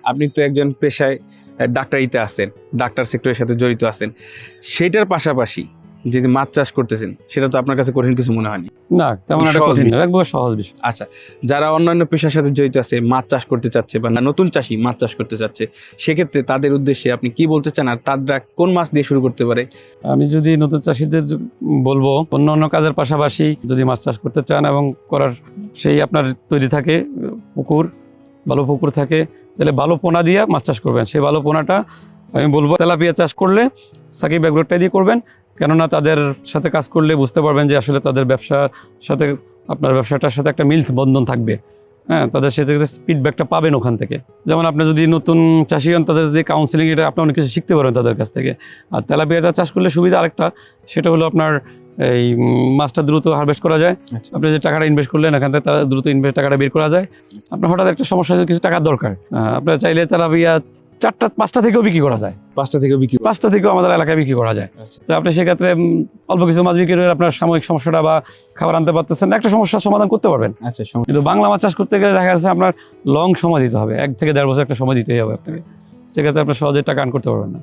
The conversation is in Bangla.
আপনি তো একজন পেশায় ডাক্তারিতে আছেন, ডাক্তার সেক্টরের সাথে জড়িত আছেন, সেটার পাশাপাশি যে মাছ চাষ করতেছেন সেটা তো আপনার কাছে কঠিন কিছু মনে হয়নি? না, তেমন একটা সহজ কঠিন বিষয়। না, একবার সহজ বিষয়। আচ্ছা, যারা অন্যান্য পেশার সাথে জড়িত আছে, মাছ চাষ করতে চাচ্ছে বা নতুন চাষি মাছ চাষ করতে চাচ্ছে, সেক্ষেত্রে তাদের উদ্দেশ্যে আপনি কি বলতে চান, আর তারা কোন মাছ দিয়ে শুরু করতে পারে? আমি যদি নতুন চাষিদের বলবো, অন্য অন্য কাজের পাশাপাশি যদি মাছ চাষ করতে চান এবং করার সেই আপনার তৈরি থাকে পুকুর, ভালো পুকুর থাকে, তাহলে ভালো পোনা দিয়ে মাছ চাষ করবেন। সেই ভালো পোনাটা আমি বলবো তেলাপিয়া চাষ করলে সাকিব অ্যাগ্রোটাই দিয়ে করবেন। কেননা তাদের সাথে কাজ করলে বুঝতে পারবেন যে আসলে তাদের ব্যবসার সাথে আপনার ব্যবসাটার সাথে একটা মিল বন্ধন থাকবে। হ্যাঁ, তাদের সাথে ফিডব্যাকটা পাবেন ওখান থেকে। যেমন আপনি যদি নতুন চাষি হন, তাদের যে কাউন্সিলিং, এটা আপনি অনেক কিছু শিখতে পারবেন তাদের কাছ থেকে। আর তেলাপিয়াটা চাষ করলে সুবিধা আরেকটা, সেটা হলো আপনার এই মাছটা দ্রুত হারভেস্ট করা যায়। আচ্ছা। আপনি যে টাকাটা ইনভেস্ট করলেন এখান থেকে দ্রুত টাকাটা বের করা যায়। আপনার হঠাৎ একটা সমস্যা হয়েছে, কিছু টাকার দরকার, আপনার চাইলে তেলাপিয়া 4-5টা থেকেও বিক্রি করা যায়। 5টা থেকে বিক্রি? 5টা থেকেও আমাদের এলাকায় বিক্রি করা যায়। আচ্ছা। তো আপনি সেক্ষেত্রে অল্প কিছু মাছ বিক্রি করে আপনার সাময়িক সমস্যাটা বা খাবার আনতে পারতেছেন, একটা সমস্যার সমাধান করতে পারবেন। আচ্ছা, কিন্তু বাংলা মাছ চাষ করতে গেলে দেখা যাচ্ছে আপনার লং সময় দিতে হবে, 1 থেকে 1.5 বছর একটা সময় দিতেই হবে আপনাকে। সেক্ষেত্রে আপনার সহজে টাকা আর্ন করতে পারবেন না।